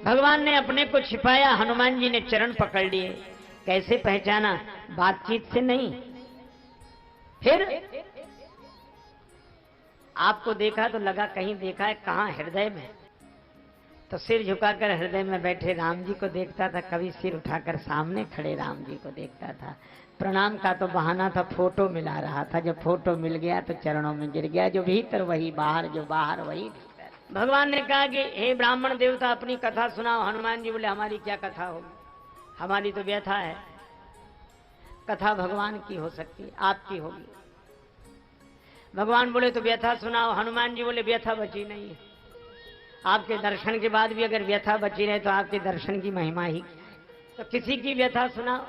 भगवान ने अपने को छिपाया, हनुमान जी ने चरण पकड़ लिए। कैसे पहचाना? बातचीत से नहीं, फिर आपको देखा तो लगा कहीं देखा है, कहां? हृदय में। तो सिर झुकाकर हृदय में बैठे राम जी को देखता था, कभी सिर उठाकर सामने खड़े राम जी को देखता था। प्रणाम का तो बहाना था, फोटो मिला रहा था। जब फोटो मिल गया तो चरणों में गिर गया। जो भीतर वही बाहर, जो बाहर वही भीतर। भगवान ने कहा कि हे ब्राह्मण देवता, अपनी कथा सुनाओ। हनुमान जी बोले, हमारी क्या कथा होगी, हमारी तो व्यथा है। कथा भगवान की हो सकती, आपकी होगी। भगवान बोले तो व्यथा सुनाओ। हनुमान जी बोले, व्यथा बची नहीं है। आपके दर्शन के बाद भी अगर व्यथा बची रहे तो आपके दर्शन की महिमा ही। तो किसी की व्यथा सुनाओ।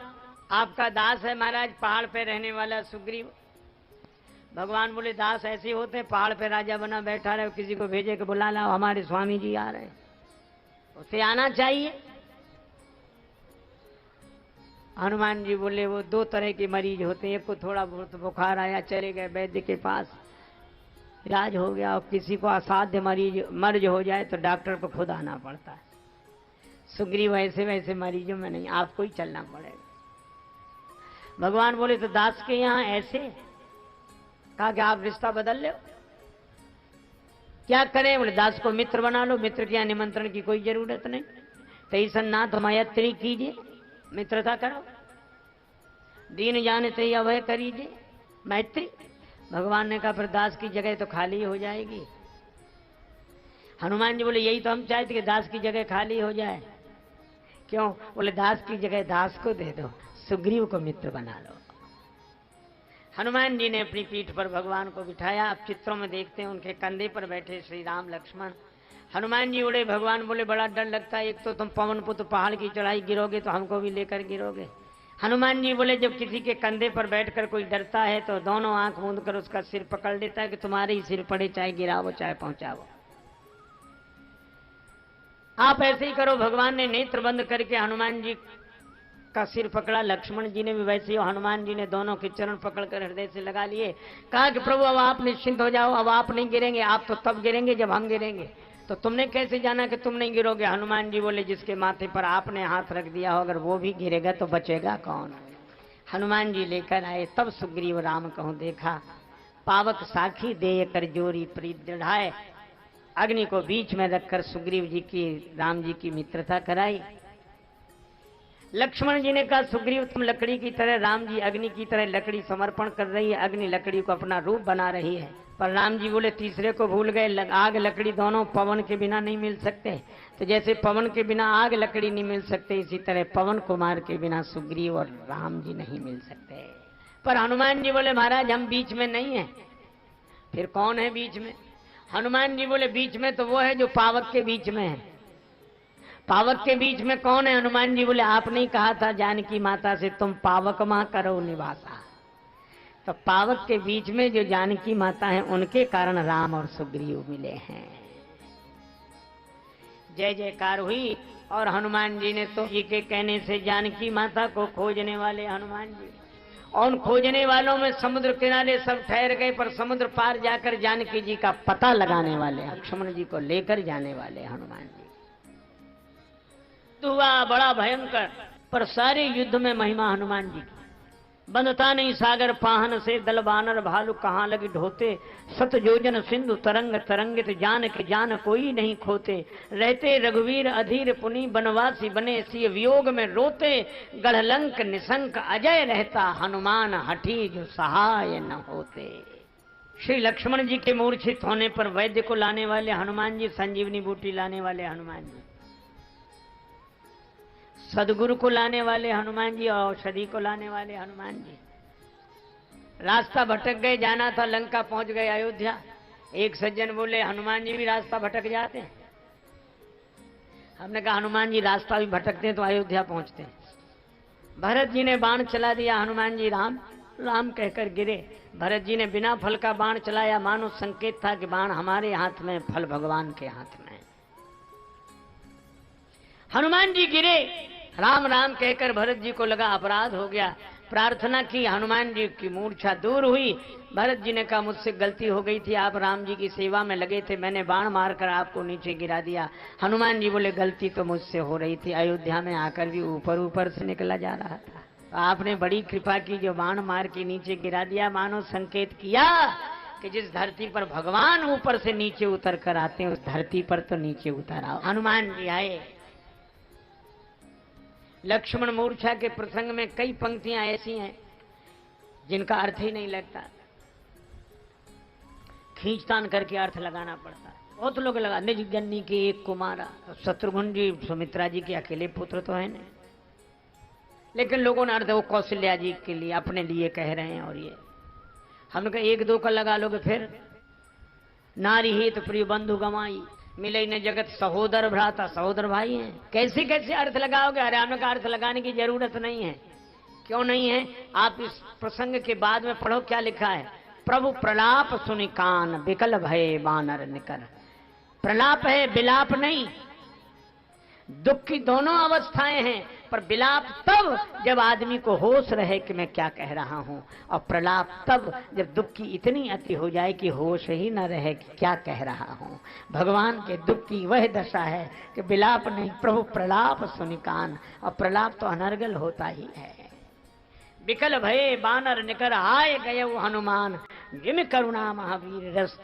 आपका दास है महाराज, पहाड़ पे रहने वाला सुग्रीव। भगवान बोले, दास ऐसे होते हैं, पहाड़ पे राजा बना बैठा रहे, किसी को भेजे के बुला लाओ, हमारे स्वामी जी आ रहे, उसे आना चाहिए। हनुमान जी बोले, वो दो तरह के मरीज होते हैं, एक को थोड़ा बहुत बुखार आया, चले गए वैद्य के पास, इलाज हो गया। और किसी को असाध्य मर्ज हो जाए तो डॉक्टर को खुद आना पड़ता है। सुग्रीव ऐसे वैसे मरीजों में नहीं, आपको ही चलना पड़ेगा। भगवान बोले, तो दास के यहाँ ऐसे? कहा कि आप रिश्ता बदल लो। क्या करें? बोले, दास को मित्र बना लो। मित्र के यहाँ निमंत्रण की कोई जरूरत नहीं। तैसन नाथ मैत्री कीजिए, मित्रता करो। दीन जानते अभय करीजिए, मैत्री। भगवान ने कहा, फिर दास की जगह तो खाली हो जाएगी। हनुमान जी बोले, यही तो हम चाहते कि दास की जगह खाली हो जाए। क्यों? बोले, दास की जगह दास को दे दो, सुग्रीव को मित्र बना लो। हनुमान जी ने अपनी पीठ पर भगवान को बिठाया। आप चित्रों में देखते हैं, उनके कंधे पर बैठे श्री राम लक्ष्मण। हनुमान जी उड़े। भगवान बोले, बड़ा डर लगता है, एक तो तुम पवन पुत्र पहाड़ की चढ़ाई गिरोगे तो हमको भी लेकर गिरोगे। हनुमान जी बोले, जब किसी के कंधे पर बैठकर कोई डरता है तो दोनों आंख मूंद कर उसका सिर पकड़ लेता है कि तुम्हारे ही सिर पड़े, चाहे गिरावो चाहे पहुंचावो। आप ऐसे ही करो। भगवान ने नेत्र बंद करके हनुमान जी का सिर पकड़ा। लक्ष्मण जी ने भी वैसे ही, हनुमान जी ने दोनों के चरण पकड़कर हृदय से लगा लिए। कहा कि प्रभु अब आप निश्चिंत हो जाओ, अब आप नहीं गिरेंगे। आप तो तब गिरेंगे जब हम गिरेंगे। तो तुमने कैसे जाना कि तुम नहीं गिरोगे? हनुमान जी बोले, जिसके माथे पर आपने हाथ रख दिया हो, अगर वो भी गिरेगा तो बचेगा कौन? हनुमान जी लेकर आए। तब सुग्रीव राम कहूं देखा, पावक साखी देय कर जोरी प्रीत दृढ़ाए। अग्नि को बीच में रखकर सुग्रीव जी की, राम जी की मित्रता कराई। लक्ष्मण जी ने कहा, सुग्रीव तुम लकड़ी की तरह, राम जी अग्नि की तरह लकड़ी समर्पण कर रही है, अग्नि लकड़ी को अपना रूप बना रही है। पर राम जी बोले, तीसरे को भूल गए, आग लकड़ी दोनों पवन के बिना नहीं मिल सकते। तो जैसे पवन के बिना आग लकड़ी नहीं मिल सकते, इसी तरह पवन कुमार के बिना सुग्रीव और राम जी नहीं मिल सकते। पर हनुमान जी बोले, महाराज हम बीच में नहीं है। फिर कौन है बीच में? हनुमान जी बोले, बीच में तो वो है जो पावक के बीच में है। पावक के बीच में कौन है? हनुमान जी बोले, आपने ही कहा था जानकी माता से, तुम पावक मां करो निवासा। तो पावक के बीच में जो जानकी माता है, उनके कारण राम और सुग्रीव मिले हैं। जय जयकार हुई। और हनुमान जी ने तो जी के कहने से जानकी माता को खोजने वाले हनुमान जी, और उन खोजने वालों में समुद्र किनारे सब ठहर गए, पर समुद्र पार जाकर जानकी जी का पता लगाने वाले, लक्ष्मण जी को लेकर जाने वाले हनुमान जी। हुआ बड़ा भयंकर, पर सारे युद्ध में महिमा हनुमान जी की। बंधता नहीं सागर पाहन से, दल बानर भालू कहाँ लगी ढोते। सत योजन सिंधु तरंग तरंगित, जान के जान कोई नहीं खोते। रहते रघुवीर अधीर पुनि, बनवासी बने सिय वियोग में रोते। गढ़लंक निशंक अजय रहता, हनुमान हठी जो सहाय न होते। श्री लक्ष्मण जी के मूर्छित होने पर वैद्य को लाने वाले हनुमान जी, संजीवनी बूटी लाने वाले हनुमान जी, सदगुरु को लाने वाले हनुमान जी, औषधि को लाने वाले हनुमान जी। रास्ता भटक गए, जाना था लंका, पहुंच गए अयोध्या। एक सज्जन बोले, हनुमान जी भी रास्ता भटक जाते हैं। हमने कहा, हनुमान जी रास्ता भी भटकते हैं तो अयोध्या पहुंचते हैं। भरत जी ने बाण चला दिया, हनुमान जी राम राम कहकर गिरे। भरत जी ने बिना फल का बाण चलाया, मानो संकेत था कि बाण हमारे हाथ में, फल भगवान के हाथ में। हनुमान जी गिरे, राम राम कहकर भरत जी को लगा अपराध हो गया। प्रार्थना की, हनुमान जी की मूर्छा दूर हुई। भरत जी ने कहा मुझसे गलती हो गई थी, आप राम जी की सेवा में लगे थे, मैंने बाण मारकर आपको नीचे गिरा दिया। हनुमान जी बोले गलती तो मुझसे हो रही थी, अयोध्या में आकर भी ऊपर ऊपर से निकला जा रहा था, आपने बड़ी कृपा की जो बाण मार के नीचे गिरा दिया। मानो संकेत किया कि जिस धरती पर भगवान ऊपर से नीचे उतर कर आते हैं उस धरती पर तो नीचे उतर आओ। हनुमान जी आए। लक्ष्मण मूर्छा के प्रसंग में कई पंक्तियां ऐसी हैं जिनका अर्थ ही नहीं लगता, खींचतान करके अर्थ लगाना पड़ता है। बहुत लोग लगा, निज जन्नी के एक कुमारा, शत्रुघ्न जी सुमित्रा जी के अकेले पुत्र तो है नहीं, लेकिन लोगों ने अर्थ वो कौशल्या जी के लिए अपने लिए कह रहे हैं। और ये हमने कहा एक दो का लगा लोगे फिर, नारी हित प्रिय बंधु गमाई, मिले न जगत सहोदर भ्राता, सहोदर भाई हैं, कैसे कैसे अर्थ लगाओगे। अरे हमने कहा अर्थ लगाने की जरूरत नहीं है। क्यों नहीं है? आप इस प्रसंग के बाद में पढ़ो क्या लिखा है। प्रभु प्रलाप सुनि कान, विकल भय बानर निकर। प्रलाप है, विलाप नहीं। दुख की दोनों अवस्थाएं हैं, पर विलाप तब जब आदमी को होश रहे कि मैं क्या कह रहा हूं, और प्रलाप तब जब दुख की इतनी अति हो जाए कि होश ही न रहे कि क्या कह रहा हूं। भगवान के दुख की वह दशा है कि विलाप नहीं, प्रभु प्रलाप सुनि कान, और प्रलाप तो अनर्गल होता ही है। विकल भये बानर निकर, आए गए वो हनुमान, जिम करुणा महावीर रस।